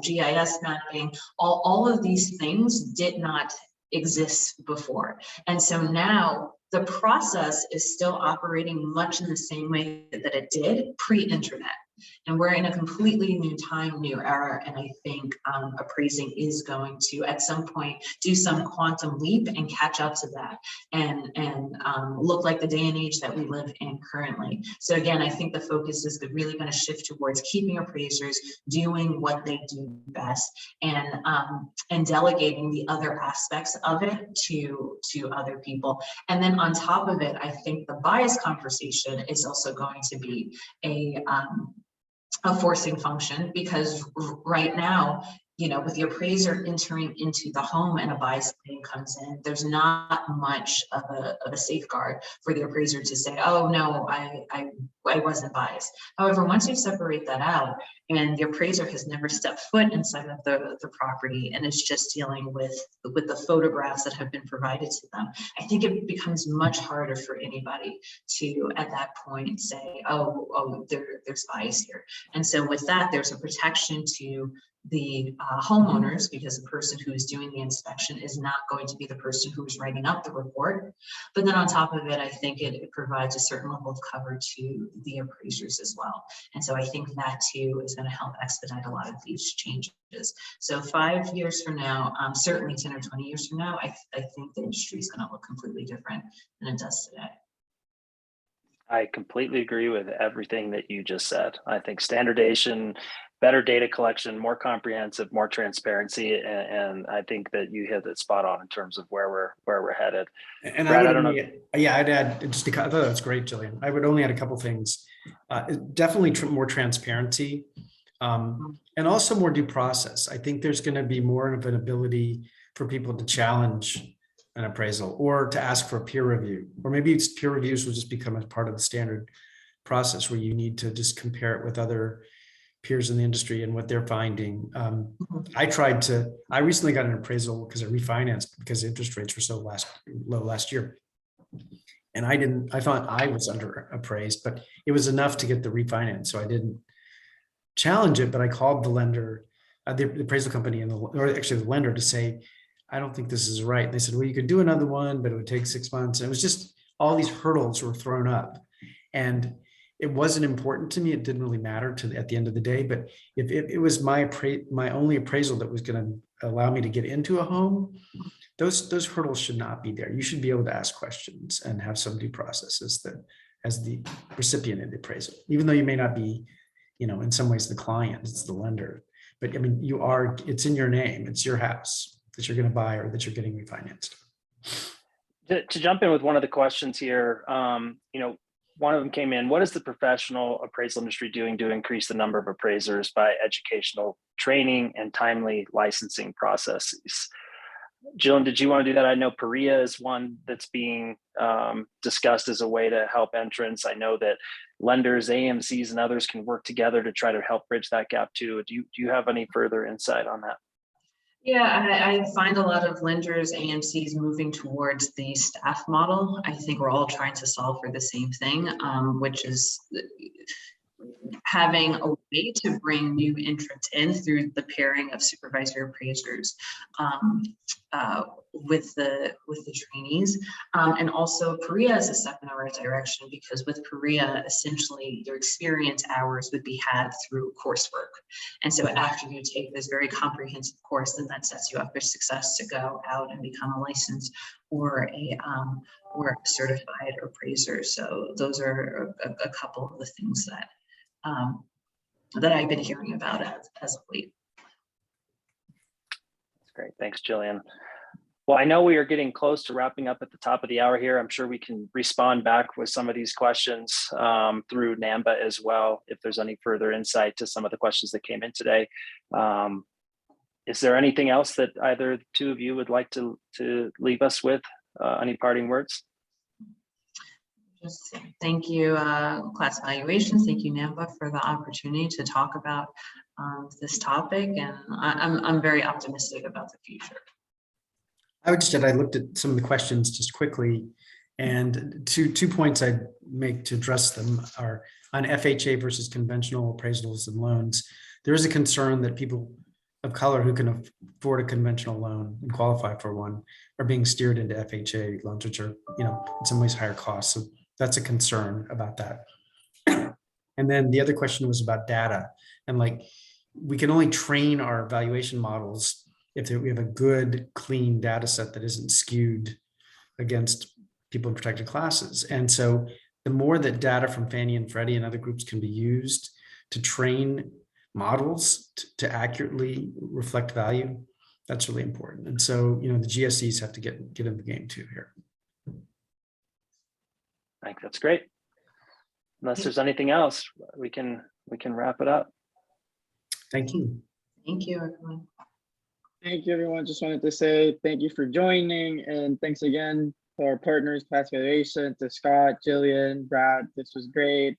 GIS mapping. All of these things did not exists before. And so now the process is still operating much in the same way that it did pre-internet. And we're in a completely new time, new era. And I think appraising is going to, at some point, do some quantum leap and catch up to that and look like the day and age that we live in currently. So again, I think the focus is really going to shift towards keeping appraisers doing what they do best and delegating the other aspects of it to other people. And then on top of it, I think the bias conversation is also going to be a forcing function, because right now, you know, with the appraiser entering into the home and a bias claim comes in, there's not much of a safeguard for the appraiser to say, oh no, I wasn't biased. However, once you separate that out and the appraiser has never stepped foot inside of the property and is just dealing with the photographs that have been provided to them, I think it becomes much harder for anybody to at that point say, oh, there's bias here. And so with that, there's a protection to the homeowners, because the person who is doing the inspection is not going to be the person who is writing up the report. But then on top of it, I think it provides a certain level of cover to the appraisers as well. And so I think that too is going to help expedite a lot of these changes. So 5 years from now, certainly 10 or 20 years from now, I think the industry is going to look completely different than it does today. I completely agree with everything that you just said. I think standardization, better data collection, more comprehensive, more transparency, and I think that you hit it spot on in terms of where we're headed. And Brad, I don't know. Yeah, I'd add just I thought that's great, Jillian. I would only add a couple things. Definitely more transparency, and also more due process. I think there's going to be more of an ability for people to challenge an appraisal or to ask for a peer review, or maybe it's peer reviews will just become a part of the standard process where you need to just compare it with other peers in the industry and what they're finding. I recently got an appraisal because I refinanced because interest rates were so low last year. And I thought I was under appraised, but it was enough to get the refinance. So I didn't challenge it, but I called the lender, the appraisal company, or actually the lender, to say, I don't think this is right. They said, well, you could do another one, but it would take 6 months. And it was just all these hurdles were thrown up. And it wasn't important to me. It didn't really matter at the end of the day. But if it was my only appraisal that was going to allow me to get into a home, those hurdles should not be there. You should be able to ask questions and have some due process as the recipient of the appraisal, even though you may not be, in some ways the client, it's the lender. But I mean, it's in your name, it's your house that you're going to buy or that you're getting refinanced. To jump in with one of the questions here, one of them came in, what is the professional appraisal industry doing to increase the number of appraisers by educational training and timely licensing processes? Jillian, did you want to do that? I know PARIA is one that's being discussed as a way to help entrants. I know that lenders, AMCs, and others can work together to try to help bridge that gap too. Do you have any further insight on that? Yeah, I find a lot of lenders, AMCs moving towards the staff model. I think we're all trying to solve for the same thing, which is having a way to bring new entrants in through the pairing of supervisory appraisers with the trainees, and also PARIA is a step in the right direction, because with PARIA, essentially your experience hours would be had through coursework, and so after you take this very comprehensive course, then that sets you up for success to go out and become a licensed or a certified appraiser. So those are a couple of the things that I've been hearing about as of late. That's great. Thanks, Jillian. Well, I know we are getting close to wrapping up at the top of the hour here. I'm sure we can respond back with some of these questions through NAMBA as well, if there's any further insight to some of the questions that came in today. Is there anything else that either the two of you would like to leave us with? Any parting words? Just thank you, Class Valuations. Thank you, NAMBA, for the opportunity to talk about this topic, and I'm very optimistic about the future. I would just add, I looked at some of the questions just quickly, and two points I'd make to address them are on FHA versus conventional appraisals and loans. There is a concern that people of color who can afford a conventional loan and qualify for one are being steered into FHA loans, which are, in some ways higher costs. So that's a concern about that. And then the other question was about data, and like, we can only train our valuation models if we have a good, clean data set that isn't skewed against people in protected classes. And so the more that data from Fannie and Freddie and other groups can be used to train models to accurately reflect value, that's really important. And so, the GSEs have to get in the game too here. I think that's great. Unless there's anything else, we can wrap it up. Thank you. Thank you, everyone. Thank you, everyone. Just wanted to say thank you for joining, and thanks again to our partners, Past Valuation, to Scott, Jillian, Brad. This was great.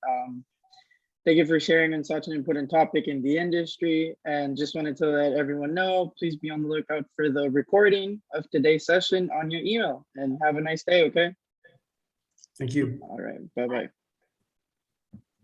Thank you for sharing on such an important topic in the industry. And just wanted to let everyone know, please be on the lookout for the recording of today's session on your email, and have a nice day, okay? Thank you. All right, bye-bye.